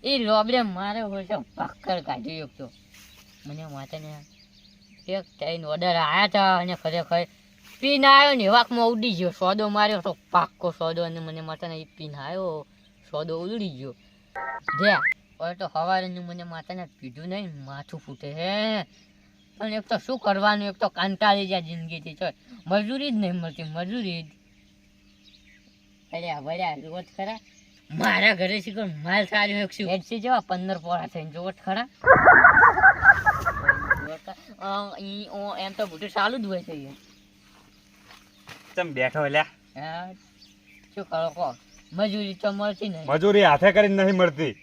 એ લોબડે મારે હોય છે ભાખર કાઢી એક તો મને માતાને એક ટાઈમ ઓર્ડર આવ્યા હતા અને ખરેખર પીને આવ્યો ને વાકમાં ઉડી ગયો સોદો માર્યો તો પાક્કો સોદો અને મને માતાને એ પીને આવ્યો સોદો ઉડી ગયો જ્યાં હવે તો સવારે મને માતાને પીધું નહીં માથું ફૂટે હે પણ એક તો શું કરવાનું એક તો કંટાળી જાય જિંદગીથી તો મજૂરી જ નહીં મળતી મજૂરી જ વળ્યા જોત ખરા મારા ઘરે શીખો માલ સારું એક શું એડસી જેવા 15 પોળા થઈને જોત ખરા એમ તો બધું ચાલુ જ હોય છે તમે બેઠો લ્યા હા શું કરો કહો મજૂરી તો મળતી નહીં મજૂરી હાથે કરીને નહીં મળતી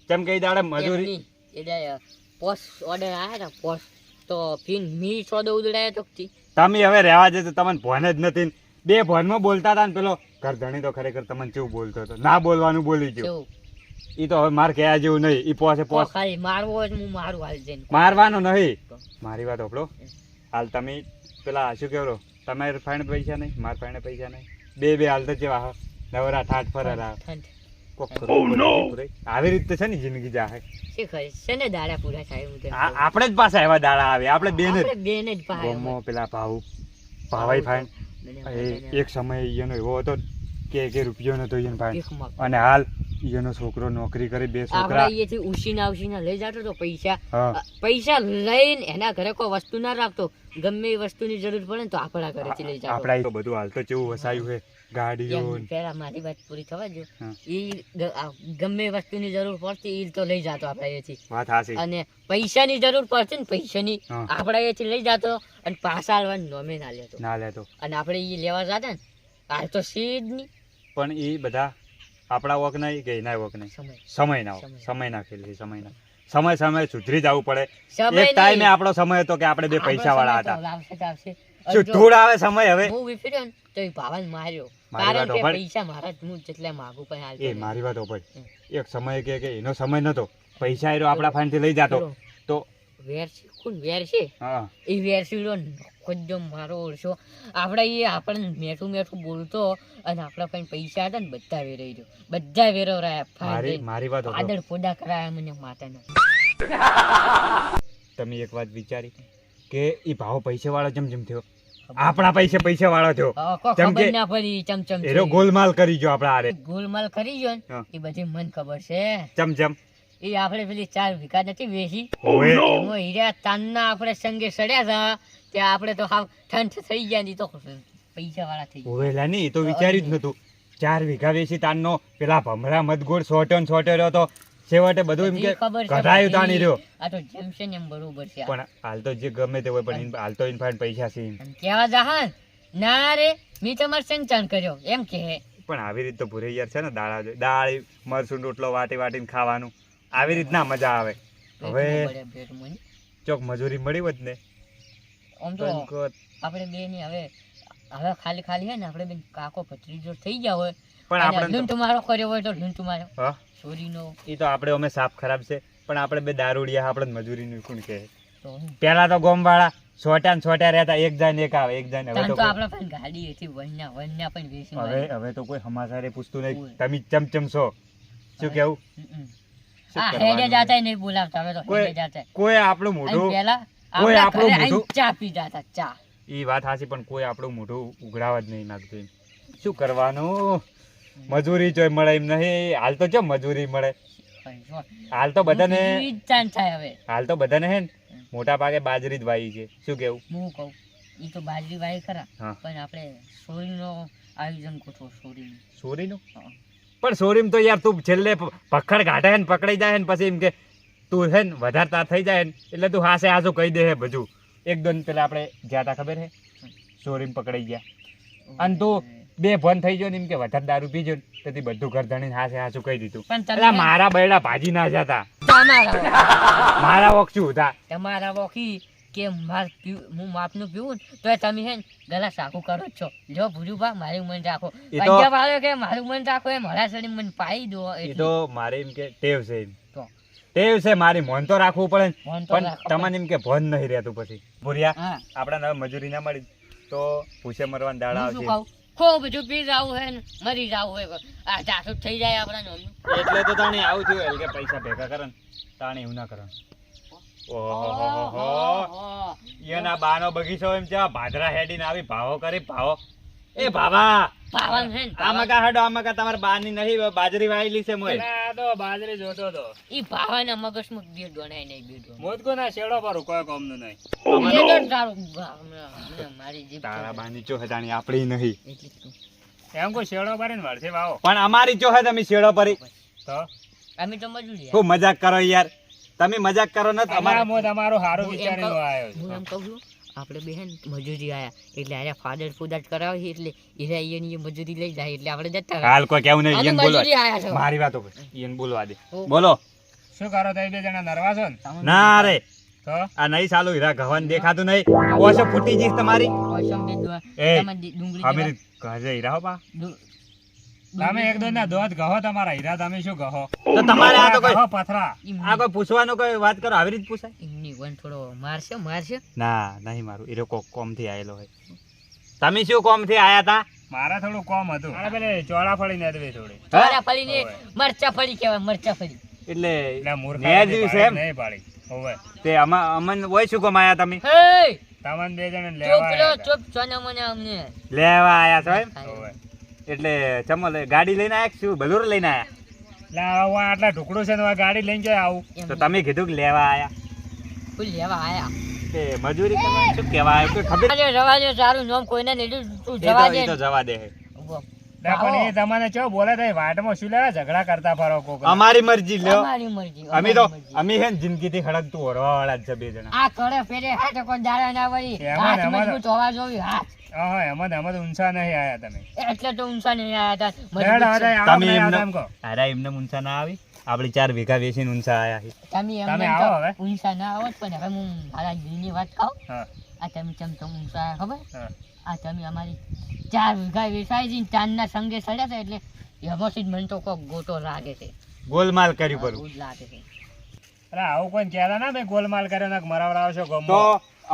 કેમ કે દાડે મજૂરી એટલે પોસ્ટ ઓર્ડર આવ્યા હતા પોસ્ટ તો ફીન મી સોદો ઉડાડ્યો તો તમે હવે રહેવા જજો તમને ભોન જ નથી બે ભોનમાં બોલતા હતા ને પેલો ઘરધણી તો ખરેખર તમને કેવું બોલતો હતો ના બોલવાનું બોલી ગયો ઈ તો હવે માર કહેવા જેવું નહીં ઈ પોસે પોસ ખાલી મારવો હોય હું મારું હાલ જઈને મારવાનો નહીં મારી વાત હોપડો હાલ તમે પેલા શું કેવરો તમારે ફાઈન પૈસા નહીં માર ફાઈન પૈસા નહીં બે હાલ તો જેવા નવરા ઠાઠ ફરરા આવી રીતે છે ને જિંદગી જાહે શેને દાડા પૂરા થાય આપણે જ પાછા એવા દાડા આવે આપણે બેન જ ગોમો પેલા ભાવાઈ ફાઈન એક સમય એનો એવો હતો કે રૂપિયો નતો એનો ફાઈન અને હાલ એનો છોકરો નોકરી કરી બે છોકરા અહીંયાથી ઉશીના લઈ જતો તો પૈસા લઈને એના ઘરે કોઈ વસ્તુ ના રાખતો ગમે એ વસ્તુની જરૂર પડે ને તો આપણા ઘરેથી લઈ જતો આપડા તો બધું હાલ તો કેવું વસાયું છે ગાડીઓ પેલા મારી વાત પૂરી થવા દો ઈ ગમે વસ્તુની જરૂર પડતી ઈ તો લઈ જતો આપડા અહીંયાથી વાત હાસી અને પૈસાની જરૂર પડશે ને પૈસાની આપડા અહીંયાથી લઈ જતો અને પાછા આલવાનું નોમે ના લેતો અને આપણે ઈ લેવા જતા ને હાલ તો સીધ ની પણ ઈ બધા આપણા વોક નહીં કે એના વોક નહીં સમય ના ખેલી સમય સુધરી જવું પડે એક ટાઈમે આપણો સમય હતો કે આપણે બે પૈસા વાળા હતા શું ધૂળ આવે સમય હવે હું વિફર્યો તો એ ભાવન માર્યો કારણ કે પૈસા મારા જ હું જેટલા માંગુ પણ હાલ એ મારી વાત ઉપર એક સમય કે એનો સમય નતો પૈસા એરો આપણા ફાઈનથી લઈ જતો તો વેરસી કોણ વેરશે એ વેરસીડો ખુદ મારો ઓળશો આપણે એ આપણને મેઠું બોલતો અને આપણા પાસે પૈસા હતા ને બધા વેરાઈ ગયો બધા વેરો રહ્યા મારી વાત આદર પોદા કરાયા મને માતાના તમે એક વાત વિચારી કે એ ભાવ પૈસા વાળો જમ થયો આપણા પૈસા વાળો થયો ખબર ના પડી ચમચમ એનો ગોલમાલ કરી ગયો આપણા આરે ગોલમાલ કરી ગયો ને એ બધી મને ખબર છે ચમચમ એ આપણે પેલી 4 વીઘા નથી વેચી એમાં હીરા તાનના આપણે સંગે સડ્યા હતા ત્યાં આપણે તો હાવ ઠંડ થઈ ગયા ની તો પૈસા વાળા થઈ ગયા ઓવેલા ની તો વિચાર્યું જ નતું 4 વીઘા વેચી તાનનો પેલા ભમરા મદગોળ સોટન રહ્યો તો છેવટે બધું એમ કે કઢાયું તાણી રહ્યો આ તો જેમ છે ને એમ બરોબર છે પણ હાલ તો જે ગમે તે હોય પણ હાલ તો ઇનફાઇન પૈસા છે કેવા જહાન ના રે મી તમાર સંચાન કર્યો એમ કે પણ આવી રીતે તો ભૂરે યાર છે ને દાળ મરસું રોટલો વાટીને ખાવાનું આવી રીતના મજા આવે હવે ચોક મજૂરી મળી હોત ને આમ તો આપણે બે ની હવે ખાલી હે ને આપણે બેન કાકો ભત્રીજો થઈ ગયા હોય પણ આપણે લૂંટ મારો કર્યો હોય તો લૂંટ મારો ચોરીનો એ તો આપણે અમે સાફ ખરાબ છે પણ આપણે બે દારૂડિયા આપણે મજૂરીનું કોણ કહે પેલા તો ગોમવાળા છોટા રહેતા એક જાય ને એક આવે એક જાય ને હવે તો આપણે પણ ગાડી હતી વન્યા પણ વેચી હવે તો કોઈ સમાચારે પૂછતું નહીં તમે ચમચમ છો શું કેવું હેડે જાતા નહીં બોલાવતા હવે તો હેડે જાતા કોઈ આપણું મોઢું કોઈ આપણું મોઢું ચા પી જાતા ચા ઈ વાત હાચી પણ કોઈ આપણું મોઢું ઉઘડાવા જ નહીં નાખતું શું કરવાનું મજૂરી જોઈ મળે એમ નહીં હાલ તો કેમ મજૂરી મળે હાલ તો બધાને હે મોટા ભાગે બાજરી જ વાવી છે શું કેવું હું કહું ઈ તો બાજરી વાવી ખરા પણ આપણે સોરીનો આયોજન ગોઠવો સોરીનું પણ સોરીમ તો યાર તું છેલ્લે પકડ ઘાટે હે ને પકડાઈ જાય ને પછી એમ કે તું હે ને વધારે તાર થઈ જાય ને એટલે તું હાસે હાસું કહી દે હે બધું એક દોન પેલા આપણે જ્યાં તા ખબર હે સોરીમ પકડાઈ ગયા અને તું બે ભન થઈ ગયો ને એમ કે વધારે દારૂ પીજો ને તેથી બધું ઘર ધણીને હાસું કહી દીધું એટલે મારા બૈડા ભાજી ના જતા મારા વોક શું હતા તમારા વોકી કે હું માપનું પીવું તો તમે હે ગલા સાકું કરો છો જો ભૂજુભા મારું મન રાખો પંજાબ આવ્યો કે મારું મન રાખો એ મારા શરીર મન પાઈ દો એ તો મારે એમ કે ટેવ છે મારી મોન તો રાખવું પડે પણ તમને એમ કે ભન નહીં રહેતું પછી ભૂરિયા આપણા મજૂરી ના મળી તો પૂછે મરવાના દાડા આવશે ખૂબ બધું પી જાવું હે ને મરી જાવું હે આ જાસૂદ થઈ જાય આપણા નોમનું. એટલે તો તાણી આવું થયું એટલે કે પૈસા ભેગા કરે ને તાણી એવું ના કરે. ઓહો એના બાનો બગીચો એમ છે ભાદરા હેડીને આવી ભાવો કરી ભાવો. એ ભાવા પાવન હે ને આમાં કા હડો આમાં કા તમાર બાની નહીં બાજરી વાયેલી છે મોય. આ તો બાજરી જોતો તો ઈ ભાવાના મગજમાં બે ડોણાય નહીં બે ડોણા. મોદકો ના શેડો પર કોઈ કોમનું નહીં. એ તો તારું મારી જીભ તારા બાની ચો હે તાણી આપણી નહીં. એટલી જ તું. એમ કોઈ શેડો પર વળશે વાવો પણ અમારી ચો હે તમે શેડો પરી. તો અમે તો મજૂરી હું મજાક કરો યાર. તમે મજાક કરો ને અમારા તમારા મો તમારો હારો હું એમ વિચારીને કહું- આવ્યો હું છું. એમ કહું છું આપણે બે હે ને મજૂરી આયા એટલે આયા ફાદર ફુદાર કરાવી એટલે ઈરા ઈયની મજૂરી લઈ જાય એટલે આપણે જતા રહ્યા. હાલ કોઈ કેવું નહીં અમે ઈયન બોલવા મજૂરી આયા છો. મારી વાતો કર ઈયન બોલવા દે. ઓ. બોલો. શું કરો તમે બે જણા નરવા છો ને ના રે તો આ નહીં ચાલુ હીરા ગહન દેખાતું નહીં. ઓછો ફૂટી જઈશ તમારી. ઓસમ દે દો એ તમે ડુંગળી અમે જેવા ઘરે હીરા હો બા. તમે એક દો ના દોધ ગહો તમારા હીરા તમે શું ગહો તો તમારે આ તો કોઈ ગહો પથરા આ કોઈ પૂછવાનો કોઈ વાત કરો આવી રીતે પૂછાય. એમની વન થોડો મારશે ના નહીં મારું હીરો કોમ થી આયેલો હોય. તમે શું કોમ થી આયા તા? મારા થોડું કોમ હતું મારે પેલે ચોળા ફળી ને દે થોડી ચોળા ફળીને મરચા ફળી કહેવાય મરચા ફળી. એટલે એટલે મૂર્ખા નેજ છે એમ નહીં પાડી હોવે તે અમન હોય શું કોમ આયા તમે? હે તમને બે જણા ચૂપ લેવા લો આવ્યા ચૂપ સોના મને અમને લેવા આયા છો એમ? હતા. હોવે એટલે ચમો ગાડી લઈને આયા કે શું બલુરો લઈને આયા? એટલે આવું આટલા ઢુકડું છે ને હવે ગાડી લઈને જાય આવું એમ તો તમે કીધું કે લેવા આયા ફૂલ લેવા આયા. તે મજૂરી કરવાની શું કહેવા આવ્યો? કોઈ ખબર અરે રવા દે તારું નામ કોઈને નહીં લીધું, તું એ જવા તો- દે એ તો જવા દે. ઉભો. ના, પણ એ તમને ચો બોલે તો વાટમાં શું લેવા ઝઘડા કરતા ફરો કોક અમારી મરજી લ્યો. અમારી મરજી અમે તો અમારી મરજી. અમે હે ને જિંદગીથી ખડકતું ઓરવાળા જ છે બે જણા. આ કરે ફેરે હાથ કોઈ દાડા ના વળી એમાં હાથ ને એમાં મજબૂત હોવા જોઈએ હાથ. હા એમાં ઊંચા નહીં આયા તમે એટલે તો ઊંચા નહીં આયા હતા લેડો, મજબૂત છે. હવે આવો તમે નહીં એમને આવતા એમ કહો. અરે એમને ઊંચા ના આવી આપડી 4 વીઘા વેચીને ઊંચા આયા છે. તમે તમે એમને આવો તો હવે. ઊંચા ના આવો જ, પણ હવે હું મારા દિલની વાત કહું. હા આ તમે ચમ ઊંચા આયા ખબર? હા આ તમે અમારી 4 વીઘા વેચાઈ છે ચાંદના સંગે સડ્યા છે એટલે એમાંથી જ મને તો કોક ગોટો લાગે છે. ગોલમાલ કર્યું પરું. એવું જ લાગે છે. અરે આવું કોઈ કહેતા ના મેં ગોલમાલ કર્યો ને મરાવડાવશો તો ગમો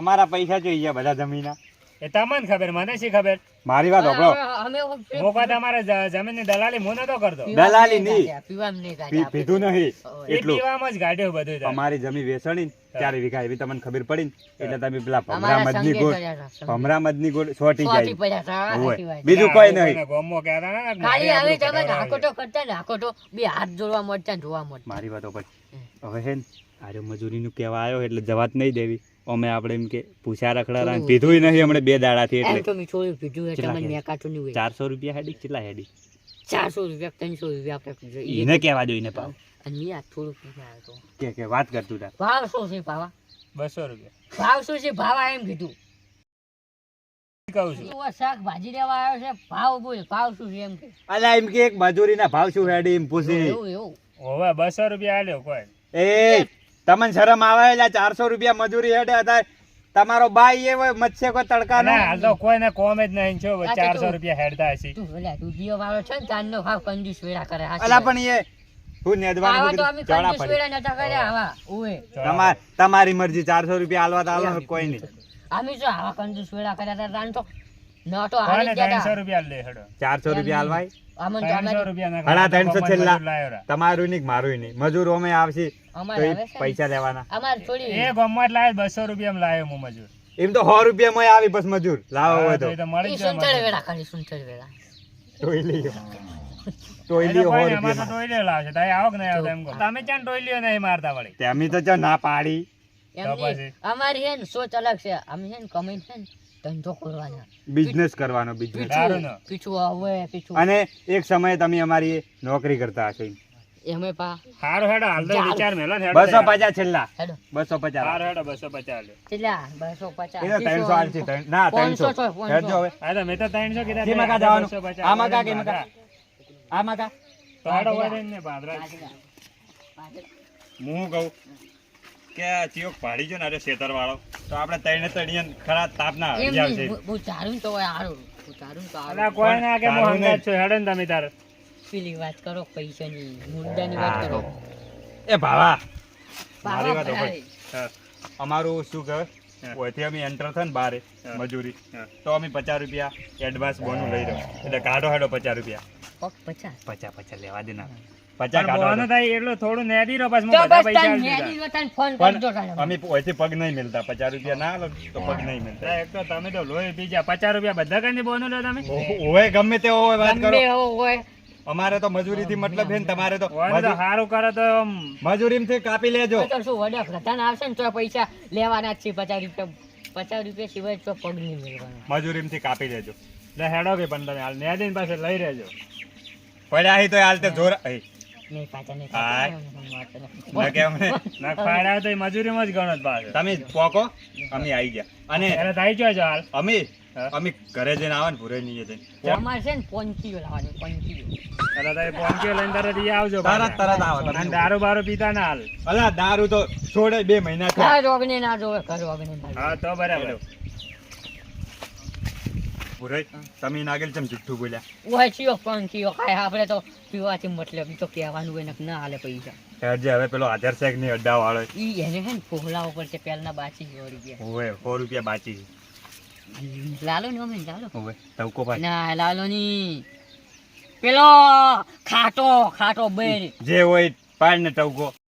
અમારા પૈસા જોઈ ગયા બધા જમીના. એ તમને ખબર મને શી ખબર મારી વાત સાંભળો. અમે મોકા તમારે જમીનની દલાલી હું નતો કરતો દલાલી નહીં. પીવામાં નહીં કાઢ્યા. પીધું નહીં એ એટલું. પીવામાં જ ગાઢ્યું બધું તમે. અમારી જમી વેચણી ને 4 વીઘા એવી તમને ખબર પડી ને એટલે તમે પેલા અમારા ભમરામદની સંગે ગોળ કર્યા હતા, સંગે. ભમરામદની ગોળ સોટી સોટી જાય. પડ્યા હતા, હોય. સાચી વાત. બીજું કોઈ ના, નહીં. ગમો કહેતા ના ને, ખાલી મારી હવે આબરૂ તમે કઢાવડાવી. નાખો તો કરતા નાખો તો બે હાથ જોડવા મળતા ને જોવા મળતા. મારી વાતો પર હવે હે ને આરે મજૂરીનું કહેવા આવ્યો એટલે જવાત નહીં દેવી. અમે આપણે એમ કે પૂછ્યા રખડા પીધું નહીં હમણે 2 દાડાથી એમ એટલે તો મેં થોડું પીધું એટલે કેટલા મને કે? મેકાતું નહીં હોય. 400 રૂપિયા હેડી કેટલા હેડી 400 રૂપિયા 300 રૂપિયા આપણે જોઈએ. એને કહેવા દો એને ભાવ અને મેં આ થોડું પીધું આવ્યો તો. કે વાત કરતું તાર. ભાવ શું છે ભાવા? 200 રૂપિયા ભાવ શું છે ભાવા એમ કીધું. કહું છું એવો શાકભાજી લેવા આવ્યો છે ભાવ બોલ ભાવ શું છે એમ કે. અલા એમ કે એક મજૂરીના ભાવ શું હેડી એમ પૂછી. એવું એવું. હવે 200 રૂપિયા આલ્યો કોઈ એ તમને શરમ આવે એટલે 400 રૂપિયા મજૂરી હેડે હતા. તમારો બાઈ એવો મત્સ્ય કોઈ તડકા ના, હાલ તો કોઈને કોમ જ નહીં છો આ તો 400 તું- રૂપિયા હેડતા હશે તું પેલા રૂપિયો વાળો છે ને તાનનો ભાવ કંજૂસ વેરા કરે. સાચી અલા વાત. પણ એ હું નેદવાનું આવા તો અમે કીધું, જણા કંજૂસ પડી. વેરા નતા કર્યા આવા. ઓએ. તમારી મરજી 400 રૂપિયા આલવા તો આલો કોઈ નહીં. અમે જો આવા કંજૂસ વેરા કર્યા હતા તાન તો ન તો કોઈને હારી ગયા 300 હતા. રૂપિયા લે હેડો 400 રૂપિયા આલવાય. અમન તો 300 અમારી રૂપિયા હળા 300 છેલ્લા. લાયો રા. તમારું નહીં મારું નહીં મજૂર અમે આવશે તો અમારે એ હવે છે ને, પૈસા લેવાના. અમારે થોડી એ ગમમાં જ લાયો 200 રૂપિયામાં લાયો હું મજૂર એમ તો 100 રૂપિયા માં આવી બસ મજૂર લાવો હોય હા, તો તો એ તો મળી ઈ જ જાય સુંદર મજૂર. વેરા કરી સુંદર વેરા. ટોયલીઓ એ ટોયલીઓ તો 100 કોઈ નહીં, અમારે તો રૂપિયા ટોયલીઓ લાવશે તારે આવો કે નહીં આવતા એમ કહો. તમે ક્યાં ટોયલીઓ નહીં મારતા વળી તે અમે તો ચો ના પાડી. એમ તો નહીં. પછી? અમારી હે ને સોચ અલગ છે. અમે છે ને કમાઈને છે ને ધંધો કરવાના. બિઝનેસ કરવાનો બિઝનેસ. દારૂનો. પીછું આવે પીછું અને એક સમયે તમે અમારી નોકરી કરતા હશે. એમે પા હારું હેડો હાલ તો ચાલ. વિચાર મેલો ને હેડો 250 છેલ્લા હેડો 250. હારું હેડો 250 લ્યો. કેટલા 250 એ તો 300 આલશે, ના 300 500. હેડજો હવે. હા તો મેં તો 300 કીધા શેમાં કા તે જવાનું? 250 આમાં કા કે આમાં એમાં કા? આમાં કા તો હેડો વધે ને પાંદડા. હું કહું કે આ ચિયોક પાડી જો ને અરે શેતર વાળો તો આપણે તઈને તણીએ ખરા તાપના એમ હરી આવશે. નહીં, બહુ ચારું તો હોય હારું. બહુ ચારું તો હારું. અલા કોઈ ના કે હું તારું હંગાત નહીં. છું હેડો ને તમે તાર પેલી વાત કરો પૈસાની મુદ્દાની વાત કરો. એ ભાવા બાવા મારી વાત ભરાય. હા. અમારું શું કહે હા. ઓયથી અમે એન્ટર થાય ને બારે હા. મજૂરી હા. તો અમે 50 રૂપિયા એડવાન્સ બોનું લઈ રહ્યો એટલે કાઢો હેડો 50 રૂપિયા પચાસ 50 લેવા દે ના 50 પણ કાઢો બોનું હેડો. થાય એટલું થોડું નેદી રહો પછી હું તો બધા બસ પૈસા તાન આલી મેલી દીધા. લો તાન ફોન પણ કરજો તાન. અમે ઓયથી પગ નહીં મિલતા 50 રૂપિયા ના આલો તો પગ નહીં મિલતા એક તો તમે તો લોહી પી ગયા 50 રૂપિયા બધા કઈ બોનું લો તમે ઓય ગમે તે હોય વાત ગમે કરો એવો હોય અમારે તો મજૂરીથી મતલબ છે ને તમારે તો બોનું તો સારું કરે તો આમ મજૂરીથી કાપી લેજો તો શું વડાપ્રધાન આવશે ને તો પૈસા લેવાના જ છે 50 રૂપિયા સિવાય તો પગ નહીં મેળવાના. મજૂરીથી કાપી લેજો લે હેડો કે પણ તમે હાલ નેદીને પાસે લઈ રહેજો પડ્યા હી તો હાલ તે જોર એ, નહીં પાછા નહીં હાય. પાછા. ના કે અમને ના ફાયડા તો એ મજૂરીમાં જ ગણો જ પાછો તમે પોકો અમે આવી ગયા અને ત્યારે તો આવી ગયો છો હાલ અમે હા. અમે ઘરે જઈને આવે ને ભૂરે નહીં જઈને અમારે છે ને પોંચીઓ લાવવાની પોંચીઓ. ત્યારે તો એ પહોંચ્યો લઈને તરત ઈ આવજો તરત આવો તમે. અને દારૂ બારૂ પીતા ના હાલ અલા દારૂ તો છોડે 2 મહિના થયા ઘર વગને ના જોવે ઘર વગને ના જોવે. હા તો બરાબર ભૂરે તમે નાગેલ ચમ જુઠ્ઠું બોલ્યા ઓય ચિયો પંખીઓ ખાય આપણે તો પીવાથી મતલબ ઈ તો કહેવાનું હોય ને કે ના હાલે પૈસા. હેડજે હવે પેલો આધાર શેખ ની અડ્ડા વાળો ઈ એને છે ને ફોહલા ઉપર છે પહેલના બાચી જોડી ગયા. ઓવે 100 રૂપિયા બાચી લાલો ને અમે લાલો ઓવે તવકો ભાઈ ના લાલો ની પેલો ખાટો બેર જે હોય પાડ ને ટવકો